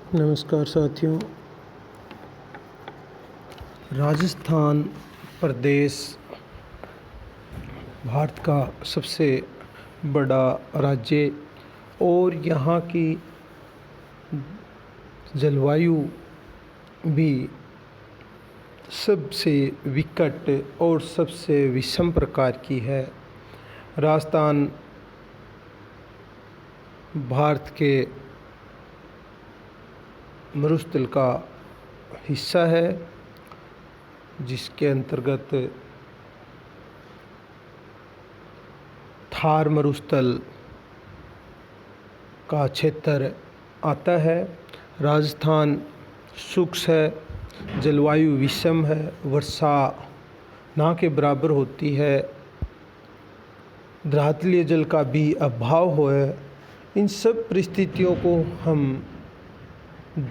नमस्कार साथियों। राजस्थान प्रदेश भारत का सबसे बड़ा राज्य और यहाँ की जलवायु भी सबसे विकट और सबसे विषम प्रकार की है। राजस्थान भारत के मरुस्थल का हिस्सा है, जिसके अंतर्गत थार मरुस्थल का क्षेत्र आता है। राजस्थान शुष्क है, जलवायु विषम है, वर्षा ना के बराबर होती है, धरातलीय जल का भी अभाव है। इन सब परिस्थितियों को हम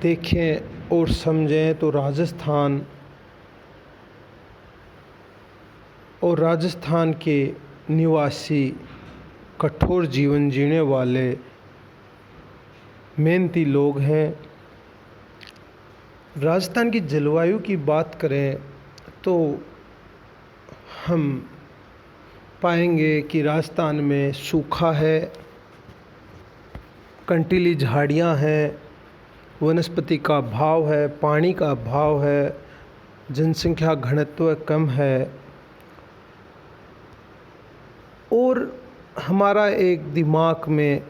देखें और समझें तो राजस्थान के निवासी कठोर जीवन जीने वाले मेहनती लोग हैं। राजस्थान की जलवायु की बात करें तो हम पाएंगे कि राजस्थान में सूखा है, कंटीली झाड़ियाँ हैं, वनस्पति का अभाव है, पानी का अभाव है, जनसंख्या घनत्व कम है और हमारा एक दिमाग में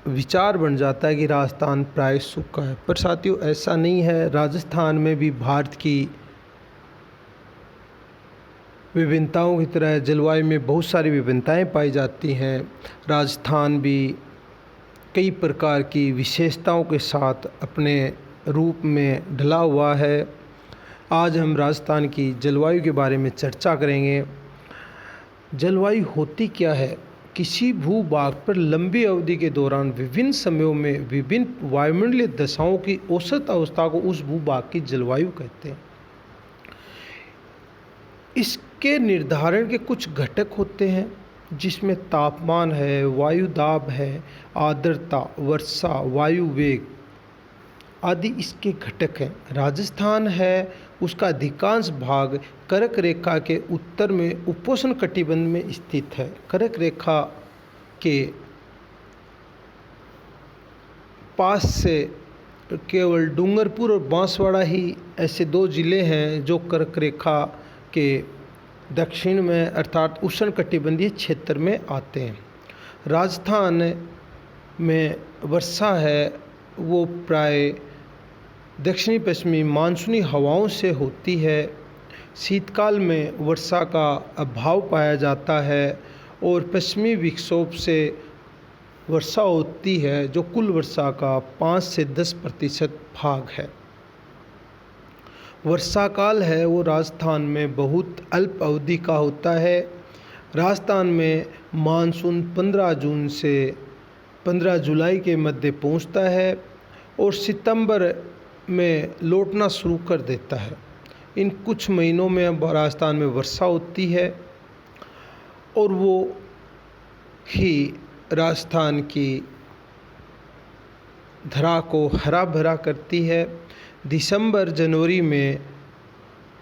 विचार बन जाता है कि राजस्थान प्राय सूखा है। पर साथियों, ऐसा नहीं है। राजस्थान में भी भारत की विभिन्नताओं की तरह जलवायु में बहुत सारी विभिन्नताएं पाई जाती हैं। राजस्थान भी कई प्रकार की विशेषताओं के साथ अपने रूप में ढला हुआ है। आज हम राजस्थान की जलवायु के बारे में चर्चा करेंगे। जलवायु होती क्या है? किसी भूभाग पर लंबी अवधि के दौरान विभिन्न समयों में विभिन्न वायुमंडलीय दशाओं की औसत अवस्था को उस भूभाग की जलवायु कहते हैं। इसके निर्धारण के कुछ घटक होते हैं, जिसमें तापमान है, वायु दाब है, आर्द्रता, वर्षा, वायु वेग आदि इसके घटक हैं। राजस्थान है, उसका अधिकांश भाग कर्क रेखा के उत्तर में उपोष्ण कटिबंध में स्थित है। कर्क रेखा के पास से केवल डूंगरपुर और बांसवाड़ा ही ऐसे दो ज़िले हैं जो कर्क रेखा के दक्षिण में अर्थात उष्ण कटिबंधीय क्षेत्र में आते हैं। राजस्थान में वर्षा है वो प्राय दक्षिणी पश्चिमी मानसूनी हवाओं से होती है। शीतकाल में वर्षा का अभाव पाया जाता है और पश्चिमी विक्षोभ से वर्षा होती है, जो कुल वर्षा का 5 से 10% भाग है। वर्षा काल है वो राजस्थान में बहुत अल्प अवधि का होता है। राजस्थान में मानसून 15 जून से 15 जुलाई के मध्य पहुंचता है और सितंबर में लौटना शुरू कर देता है। इन कुछ महीनों में राजस्थान में वर्षा होती है और वो ही राजस्थान की धरा को हरा भरा करती है। दिसंबर जनवरी में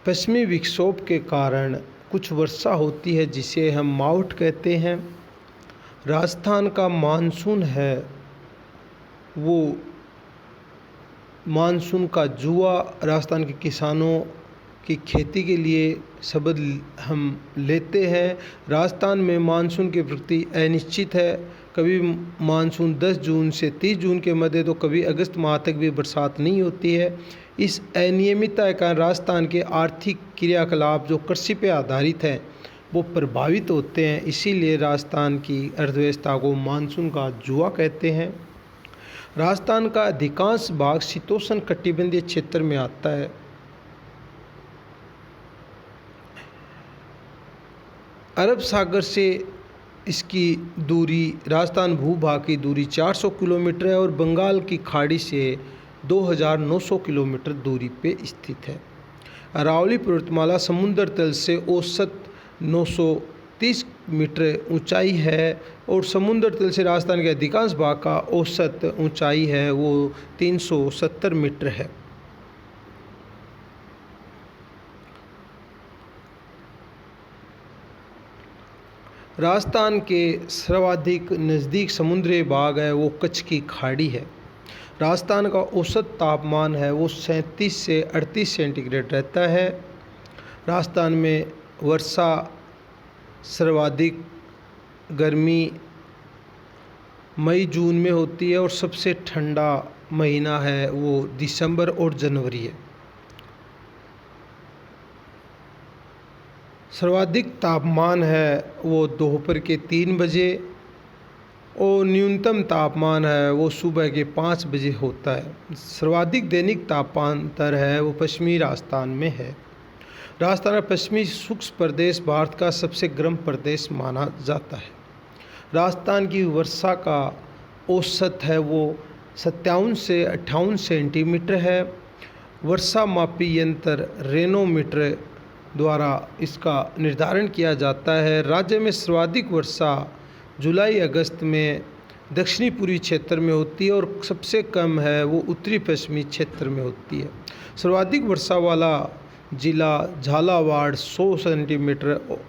पश्चिमी विक्षोभ के कारण कुछ वर्षा होती है, जिसे हम मावठ कहते हैं। राजस्थान का मानसून है वो मानसून का जुआ राजस्थान के किसानों की खेती के लिए शब्द हम लेते हैं। राजस्थान में मानसून की प्रगति अनिश्चित है। कभी मानसून 10 जून से 30 जून के मध्य तो कभी अगस्त माह तक भी बरसात नहीं होती है। इस अनियमितता के कारण राजस्थान के आर्थिक क्रियाकलाप जो कृषि पर आधारित हैं वो प्रभावित होते हैं। इसीलिए राजस्थान की अर्थव्यवस्था को मानसून का जुआ कहते हैं। राजस्थान का अधिकांश भाग शीतोष्ण कटिबंधीय क्षेत्र में आता है। अरब सागर से इसकी दूरी, राजस्थान भूभाग की दूरी 400 किलोमीटर है और बंगाल की खाड़ी से 2900 किलोमीटर दूरी पे स्थित है। अरावली पर्वतमाला समुद्र तल से औसत 930 मीटर ऊंचाई है। और समुद्र तल से राजस्थान के अधिकांश भाग का औसत ऊंचाई है वो 370 मीटर है। राजस्थान के सर्वाधिक नज़दीक समुद्री भाग है वो कच्छ की खाड़ी है। राजस्थान का औसत तापमान है वो 37 से 38 सेंटीग्रेड रहता है। राजस्थान में वर्षा सर्वाधिक गर्मी मई जून में होती है और सबसे ठंडा महीना है वो दिसंबर और जनवरी है। सर्वाधिक तापमान है वो दोपहर के 3 बजे और न्यूनतम तापमान है वो सुबह के 5 बजे होता है। सर्वाधिक दैनिक तापांतर है वो पश्चिमी राजस्थान में है। राजस्थान का पश्चिमी शुष्क प्रदेश भारत का सबसे गर्म प्रदेश माना जाता है। राजस्थान की वर्षा का औसत है वो 57 से 58 सेंटीमीटर है। वर्षा मापी यंत्र रेनोमीटर द्वारा इसका निर्धारण किया जाता है। राज्य में सर्वाधिक वर्षा जुलाई अगस्त में दक्षिणी पूर्वी क्षेत्र में होती है और सबसे कम है वो उत्तरी पश्चिमी क्षेत्र में होती है। सर्वाधिक वर्षा वाला जिला झालावाड़ 100 सेंटीमीटर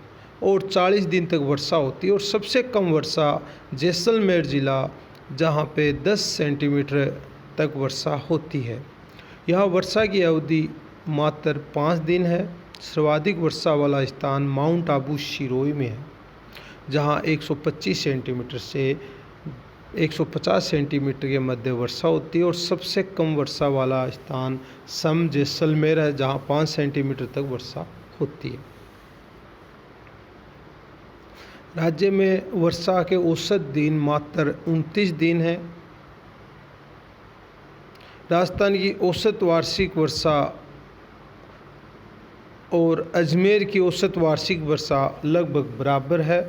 और 40 दिन तक वर्षा होती है और सबसे कम वर्षा जैसलमेर ज़िला जहाँ पे 10 सेंटीमीटर तक वर्षा होती है। यहाँ वर्षा की अवधि मात्र 5 दिन है। सर्वाधिक वर्षा वाला स्थान माउंट आबू सिरोही में है जहाँ 125 सेंटीमीटर से 150 सेंटीमीटर के मध्य वर्षा होती है और सबसे कम वर्षा वाला स्थान सम जैसलमेर है जहाँ 5 सेंटीमीटर तक वर्षा होती है। राज्य में वर्षा के औसत दिन मात्र 29 दिन है। राजस्थान की औसत वार्षिक वर्षा और अजमेर की औसत वार्षिक वर्षा लगभग बराबर है।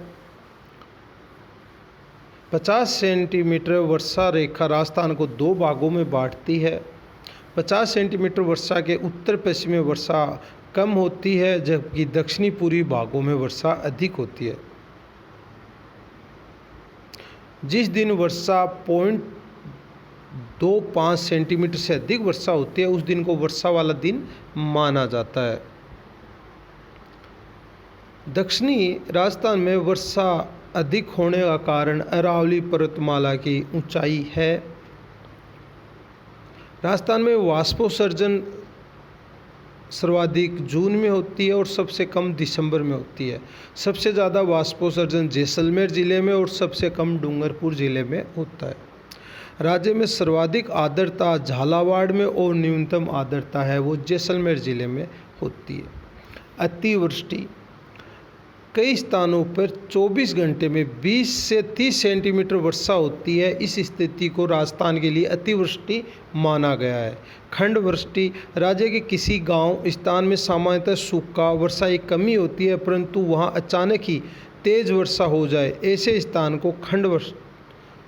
50 सेंटीमीटर वर्षा रेखा राजस्थान को 2 भागों में बांटती है। 50 सेंटीमीटर वर्षा के उत्तर पश्चिम में वर्षा कम होती है जबकि दक्षिणी पूर्वी भागों में वर्षा अधिक होती है। जिस दिन वर्षा 0.25 सेंटीमीटर से अधिक वर्षा होती है उस दिन को वर्षा वाला दिन माना जाता है। दक्षिणी राजस्थान में वर्षा अधिक होने का कारण अरावली पर्वतमाला की ऊंचाई है। राजस्थान में वाष्पोत्सर्जन सर्वाधिक जून में होती है और सबसे कम दिसंबर में होती है। सबसे ज़्यादा वाष्पोत्सर्जन जैसलमेर ज़िले में और सबसे कम डूंगरपुर ज़िले में होता है। राज्य में सर्वाधिक आर्द्रता झालावाड़ में और न्यूनतम आर्द्रता है वो जैसलमेर ज़िले में होती है। अतिवृष्टि कई स्थानों पर 24 घंटे में 20 से 30 सेंटीमीटर वर्षा होती है। इस स्थिति को राजस्थान के लिए अतिवृष्टि माना गया है। खंड वृष्टि राज्य के किसी गांव स्थान में सामान्यतः सूखा वर्षा की कमी होती है परंतु वहां अचानक ही तेज वर्षा हो जाए ऐसे स्थान को खंड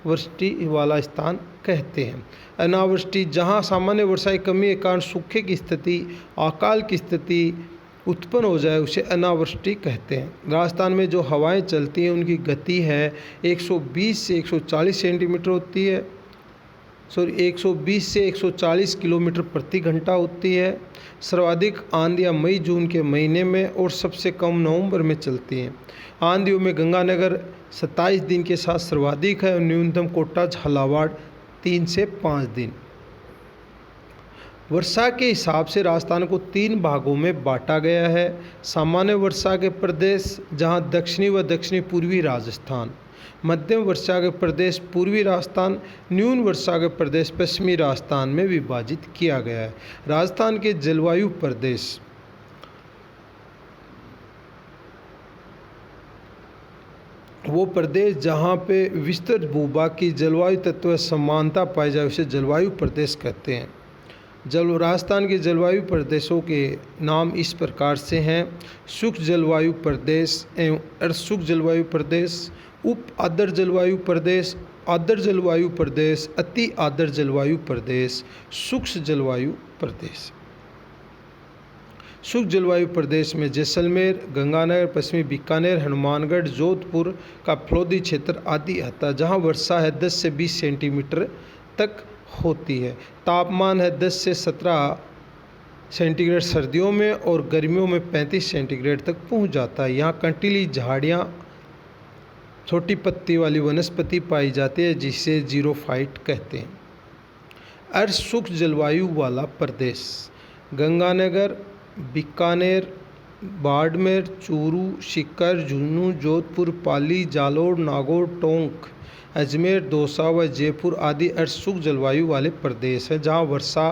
वृष्टि वाला स्थान कहते हैं। अनावृष्टि जहां सामान्य वर्षा की कमी के कारण सूखे की स्थिति अकाल की स्थिति उत्पन्न हो जाए उसे अनावृष्टि कहते हैं। राजस्थान में जो हवाएं चलती हैं उनकी गति है 120 से 140 सेंटीमीटर होती है 120 से 140 किलोमीटर प्रति घंटा होती है। सर्वाधिक आंधियाँ मई जून के महीने में और सबसे कम नवंबर में चलती हैं। आंधियों में गंगानगर 27 दिन के साथ सर्वाधिक है और न्यूनतम कोटा झालावाड़ 3 से 5 दिन। वर्षा के हिसाब से राजस्थान को 3 भागों में बांटा गया है। सामान्य वर्षा के प्रदेश जहां दक्षिणी व दक्षिणी पूर्वी राजस्थान, मध्यम वर्षा के प्रदेश पूर्वी राजस्थान, न्यून वर्षा के प्रदेश पश्चिमी राजस्थान में विभाजित किया गया है। राजस्थान के जलवायु प्रदेश वो प्रदेश जहाँ पे विस्तृत भूभाग की जलवायु तत्व समानता पाई जाए उसे जलवायु प्रदेश कहते हैं। राजस्थान के जलवायु प्रदेशों के नाम इस प्रकार से हैं: शुष्क जलवायु प्रदेश एवं अर्धशुष्क जलवायु प्रदेश, उप आर्द्र जलवायु प्रदेश, आर्द्र जलवायु प्रदेश, अति आर्द्र जलवायु प्रदेश, शुष्क जलवायु प्रदेश। शुष्क जलवायु प्रदेश में जैसलमेर, गंगानगर, पश्चिमी बीकानेर, हनुमानगढ़, जोधपुर का फलोदी क्षेत्र आदि आता है, जहाँ वर्षा है 10 से 20 सेंटीमीटर तक होती है। तापमान है 10 से 17 सेंटीग्रेड सर्दियों में और गर्मियों में 35 सेंटीग्रेड तक पहुँच जाता है। यहाँ कंटीली झाड़ियाँ, छोटी पत्ती वाली वनस्पति पाई जाती है जिसे जीरोफाइट कहते हैं। अर्ध शुष्क जलवायु वाला प्रदेश गंगानगर, बीकानेर, बाड़मेर, चूरू, सीकर, झुंझुनू, जोधपुर, पाली, जालोर, नागौर, टोंक, अजमेर, दौसा व जयपुर आदि अर्ध शुष्क जलवायु वाले प्रदेश हैं, जहाँ वर्षा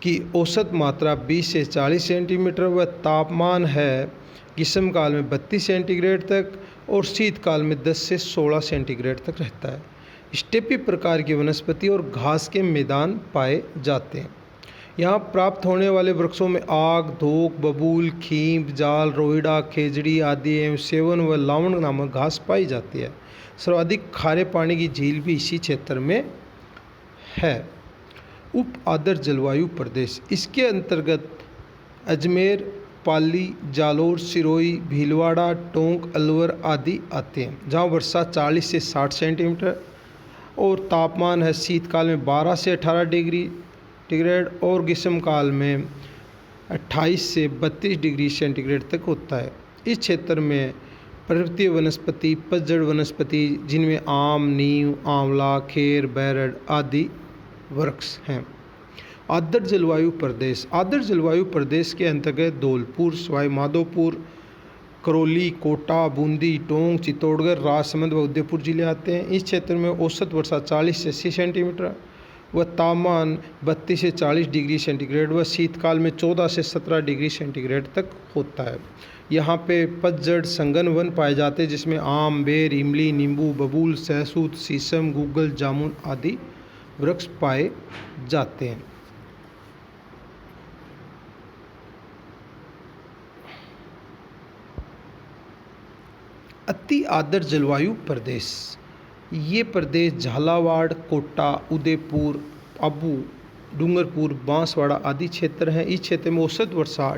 की औसत मात्रा 20 से 40 सेंटीमीटर व तापमान है ग्रीष्म काल में 32 सेंटीग्रेड तक और शीतकाल में 10 से 16 सेंटीग्रेड तक रहता है। स्टेपी प्रकार की वनस्पति और घास के मैदान पाए जाते हैं। यहाँ प्राप्त होने वाले वृक्षों में आक, धोक, बबूल, खींप, जाल, रोहिड़ा, खेजड़ी आदि एवं सेवन व लावण नामक घास पाई जाती है। सर्वाधिक खारे पानी की झील भी इसी क्षेत्र में है। उप आर्द्र जलवायु प्रदेश, इसके अंतर्गत अजमेर, पाली, जालोर, सिरोही, भीलवाड़ा, टोंक, अलवर आदि आते हैं, जहाँ वर्षा 40 से 60 सेंटीमीटर और तापमान है शीतकाल में 12 से 18 डिग्री सेंटीग्रेड और ग्रीष्मकाल में 28 से 32 डिग्री सेंटीग्रेड तक होता है। इस क्षेत्र में पर्वतीय वनस्पति, पतझड़ वनस्पति जिनमें आम, नीम, आंवला, खेर, बैरड आदि वृक्ष हैं। आर्द्र जलवायु प्रदेश, आर्द्र जलवायु प्रदेश के अंतर्गत धौलपुर, सवाई माधोपुर, करौली, कोटा, बूंदी, टोंक, चित्तौड़गढ़, राजसमंद व उदयपुर जिले आते हैं। इस क्षेत्र में औसत वर्षा 40 से 80 सेंटीमीटर व तापमान 32 से 40 डिग्री सेंटीग्रेड व शीतकाल में 14 से 17 डिग्री सेंटीग्रेड तक होता है। यहाँ पे पतझड़ संघन वन पाए जाते हैं जिसमें आम, बेर, इमली, नींबू, बबूल, सहसूत, शीशम, गूगल, जामुन आदि वृक्ष पाए जाते हैं। अति आर्द्र जलवायु प्रदेश, ये प्रदेश झालावाड़, कोटा, उदयपुर, आबू, डूंगरपुर, बांसवाड़ा आदि क्षेत्र हैं। इस क्षेत्र में औसत वर्षा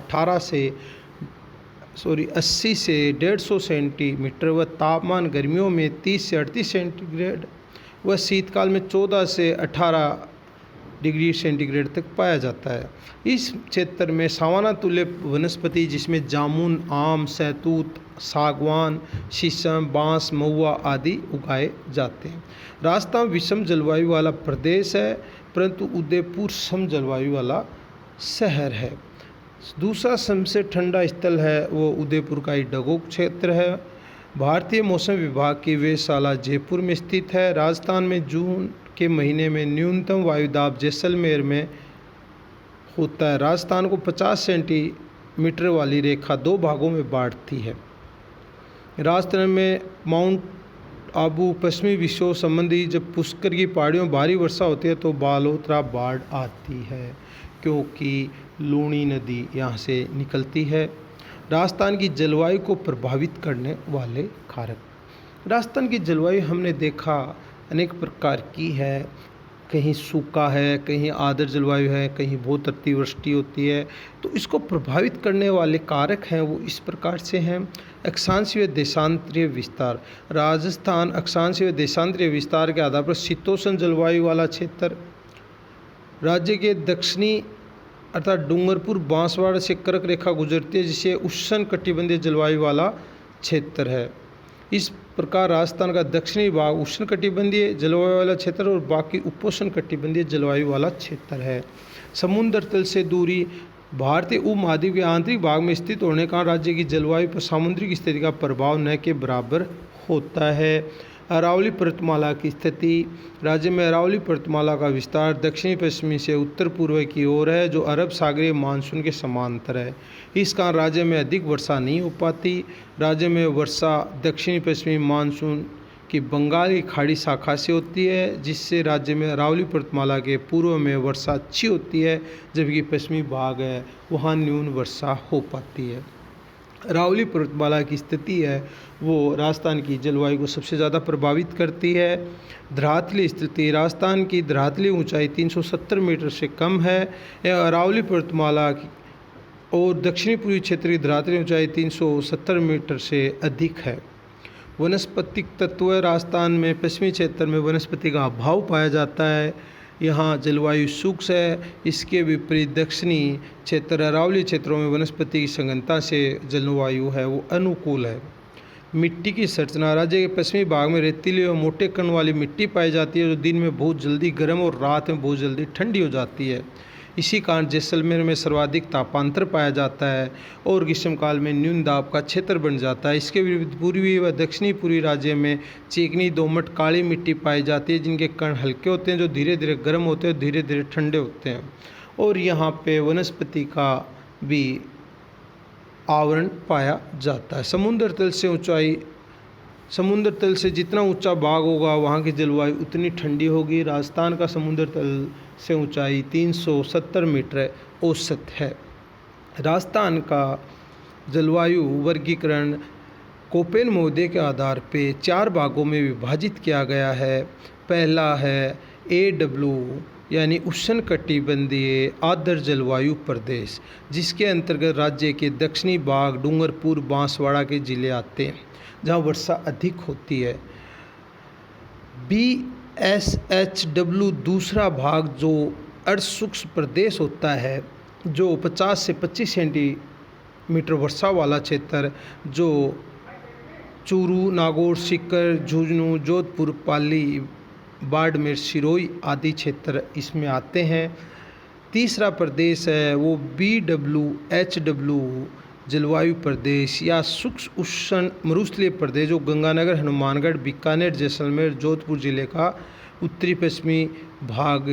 80 से 150 सेंटीमीटर व तापमान गर्मियों में 30 से 38 सेंटीग्रेड व शीतकाल में 14 से 18 डिग्री सेंटीग्रेड तक पाया जाता है। इस क्षेत्र में सावाना तुल्य वनस्पति जिसमें जामुन, आम, सहतूत, सागवान, शीशम, बांस, महुआ आदि उगाए जाते हैं। राजस्थान विषम जलवायु वाला प्रदेश है, परंतु उदयपुर सम जलवायु वाला शहर है। दूसरा सबसे ठंडा स्थल है वो उदयपुर का ही डगोक क्षेत्र है। भारतीय मौसम विभाग की वेधशाला जयपुर में स्थित है। राजस्थान में जून के महीने में न्यूनतम वायुदाब जैसलमेर में होता है। राजस्थान को 50 सेंटीमीटर वाली रेखा 2 भागों में बांटती है। राजस्थान में माउंट आबू, पश्चिमी विक्षोभ संबंधी जब पुष्कर की पहाड़ियों में भारी वर्षा होती है तो बालोतरा बाढ़ आती है, क्योंकि लूणी नदी यहाँ से निकलती है। राजस्थान की जलवायु को प्रभावित करने वाले कारक, राजस्थान की जलवायु हमने देखा अनेक प्रकार की है। कहीं सूखा है, कहीं आर्द्र जलवायु है, कहीं बहुत अतिवृष्टि होती है। तो इसको प्रभावित करने वाले कारक हैं वो इस प्रकार से हैं। अक्षांशीय व देशांतरीय विस्तार, राजस्थान अक्षांशीय व देशांतरीय विस्तार के आधार पर शीतोष्ण जलवायु वाला क्षेत्र, राज्य के दक्षिणी अर्थात डूंगरपुर, बांसवाड़ा से कर्क रेखा गुजरती है जिसे उष्ण कटिबंधीय जलवायु वाला क्षेत्र है। इस प्रकार राजस्थान का दक्षिणी भाग उष्ण कटिबंधीय जलवायु वाला क्षेत्र और बाकी उपोष्ण कटिबंधीय जलवायु वाला क्षेत्र है। समुद्र तल से दूरी, भारतीय उपमहाद्वीप के आंतरिक भाग में स्थित होने का राज्य की जलवायु पर सामुद्रिक स्थिति का प्रभाव न के बराबर होता है। अरावली पर्वतमाला की स्थिति, राज्य में अरावली पर्वतमाला का विस्तार दक्षिणी पश्चिमी से उत्तर पूर्व की ओर है जो अरब सागरीय मानसून के समांतर है। इस कारण राज्य में अधिक वर्षा नहीं हो पाती। राज्य में वर्षा दक्षिणी पश्चिमी मानसून की बंगाल की खाड़ी शाखा से होती है, जिससे राज्य में अरावली पर्वतमाला के पूर्व में वर्षा अच्छी होती है, जबकि पश्चिमी भाग है वहाँ न्यून वर्षा हो पाती है। अरावली पर्वतमाला की स्थिति है वो राजस्थान की जलवायु को सबसे ज़्यादा प्रभावित करती है। धरातली स्थिति, राजस्थान की धरातली ऊंचाई 370 मीटर से कम है। यह अरावली पर्वतमाला और दक्षिणी पूर्वी क्षेत्र की धरातलीय ऊंचाई 370 मीटर से अधिक है। वनस्पतिक तत्व राजस्थान में पश्चिमी क्षेत्र में वनस्पति का अभाव पाया जाता है। यहाँ जलवायु शुष्क है। इसके विपरीत दक्षिणी क्षेत्र अरावली क्षेत्रों में वनस्पति की सघनता से जलवायु है वो अनुकूल है। मिट्टी की संरचना राज्य के पश्चिमी भाग में रेतीली और मोटे कण वाली मिट्टी पाई जाती है जो दिन में बहुत जल्दी गर्म और रात में बहुत जल्दी ठंडी हो जाती है। इसी कारण जैसलमेर में सर्वाधिक तापांतर पाया जाता है और ग्रीष्मकाल में न्यून दाब का क्षेत्र बन जाता है। इसके विरुद्ध पूर्वी व दक्षिणी पूर्वी राज्य में चिकनी दोमट काली मिट्टी पाई जाती है जिनके कण हल्के होते हैं जो धीरे धीरे गर्म होते हैं, धीरे धीरे ठंडे होते हैं। और यहाँ पे वनस्पति का भी आवरण पाया जाता है। समुद्र तल से जितना ऊंचा भाग होगा वहाँ की जलवायु उतनी ठंडी होगी। राजस्थान का समुद्र तल से ऊंचाई 370 मीटर औसत है। राजस्थान का जलवायु वर्गीकरण कोपेन महोदय के आधार पे 4 भागों में विभाजित किया गया है। पहला है AW यानी उष्णकटिबंधीय आर्द्र जलवायु प्रदेश, जिसके अंतर्गत राज्य के दक्षिणी भाग डूंगरपुर बांसवाड़ा के जिले आते हैं जहाँ वर्षा अधिक होती है। BSHW दूसरा भाग जो अर्धशुष्क प्रदेश होता है जो 50 से 25 सेंटीमीटर वर्षा वाला क्षेत्र जो चूरू, नागौर, सीकर, झुंझुनू, जोधपुर, पाली, बाड़मेर, सिरोही आदि क्षेत्र इसमें आते हैं। तीसरा प्रदेश है वो BWHW जलवायु प्रदेश या शुष्क उष्ण मरुस्थलीय प्रदेश जो गंगानगर, हनुमानगढ़, बीकानेर, जैसलमेर, जोधपुर जिले का उत्तरी पश्चिमी भाग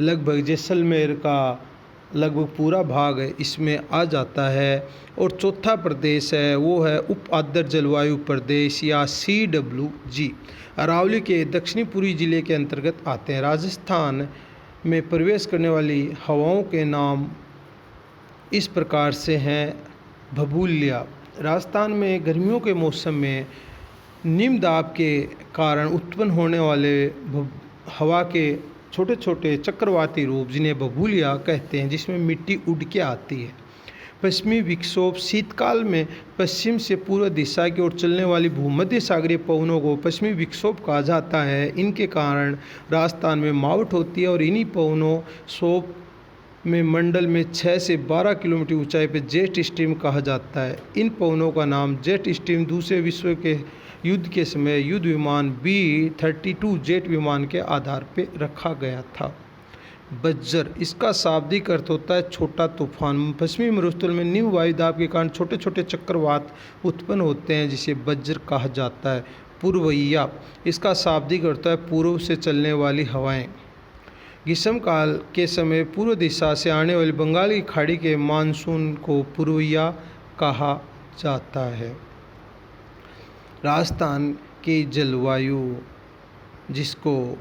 लगभग जैसलमेर का लगभग पूरा भाग इसमें आ जाता है। और चौथा प्रदेश है वो है उप आर्द्र जलवायु प्रदेश या CWG अरावली के दक्षिणी पूर्वी जिले के अंतर्गत आते हैं। राजस्थान में प्रवेश करने वाली हवाओं के नाम इस प्रकार से हैं। भभूलिया, राजस्थान में गर्मियों के मौसम में निम्न दाब के कारण उत्पन्न होने वाले हवा के छोटे छोटे चक्रवाती रूप जिन्हें भभूलिया कहते हैं, जिसमें मिट्टी उड़ के आती है। पश्चिमी विक्षोभ, शीतकाल में पश्चिम से पूर्व दिशा की ओर चलने वाली भूमध्य सागरीय पवनों को पश्चिमी विक्षोभ कहा जाता है। इनके कारण राजस्थान में मावठ होती है और इन्हीं पवनों क्षोभ में मंडल में 6 से 12 किलोमीटर ऊंचाई पर जेट स्ट्रीम कहा जाता है। इन पवनों का नाम जेट स्ट्रीम दूसरे विश्व के युद्ध के समय युद्ध विमान B-32 जेट विमान के आधार पर रखा गया था। बज्जर, इसका शाब्दिक अर्थ होता है छोटा तूफान। पश्चिमी मरुस्थल में निम्न वायुदाब के कारण छोटे छोटे चक्रवात उत्पन्न होते हैं जिसे बज्जर कहा जाता है। पूर्वैया, इसका शाब्दिक अर्थ है पूर्व से चलने वाली हवाएं। ग्रीष्मकाल के समय पूर्व दिशा से आने वाली बंगाल की खाड़ी के मानसून को पूर्वैया कहा जाता है। राजस्थान की जलवायु जिसको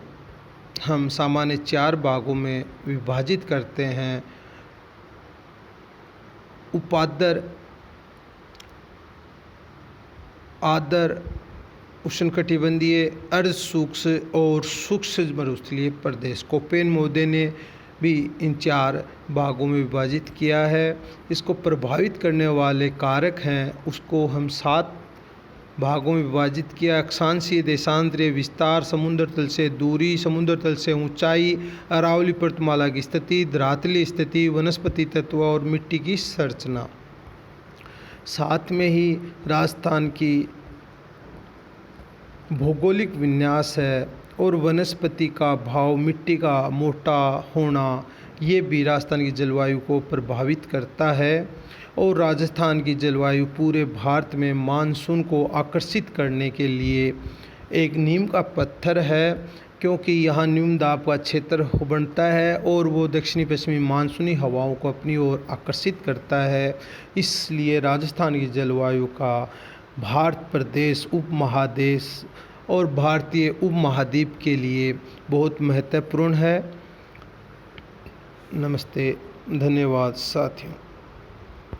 हम सामान्य 4 भागों में विभाजित करते हैं, उपार्द्र, आर्द्र, उष्णकटिबंधीय, अर्धशुष्क और शुष्क मरुस्थलीय प्रदेश। कोपेन महोदय ने भी इन 4 भागों में विभाजित किया है। इसको प्रभावित करने वाले कारक हैं उसको हम 7 भागों में विभाजित किया। अक्षांशीय, देशांतरीय, विस्तार, समुद्र तल से दूरी, समुद्र तल से ऊंचाई, अरावली पर्वतमाला की स्थिति, धरातलीय स्थिति, वनस्पति तत्व और मिट्टी की संरचना। साथ में ही राजस्थान की भौगोलिक विन्यास है और वनस्पति का भाव, मिट्टी का मोटा होना, ये भी राजस्थान की जलवायु को प्रभावित करता है। और राजस्थान की जलवायु पूरे भारत में मानसून को आकर्षित करने के लिए एक नीम का पत्थर है, क्योंकि यहाँ न्यून दाब का क्षेत्र बनता है और वो दक्षिणी पश्चिमी मानसूनी हवाओं को अपनी ओर आकर्षित करता है। इसलिए राजस्थान की जलवायु का भारत प्रदेश, उपमहादेश और भारतीय उपमहाद्वीप के लिए बहुत महत्वपूर्ण है। नमस्ते, धन्यवाद साथियों।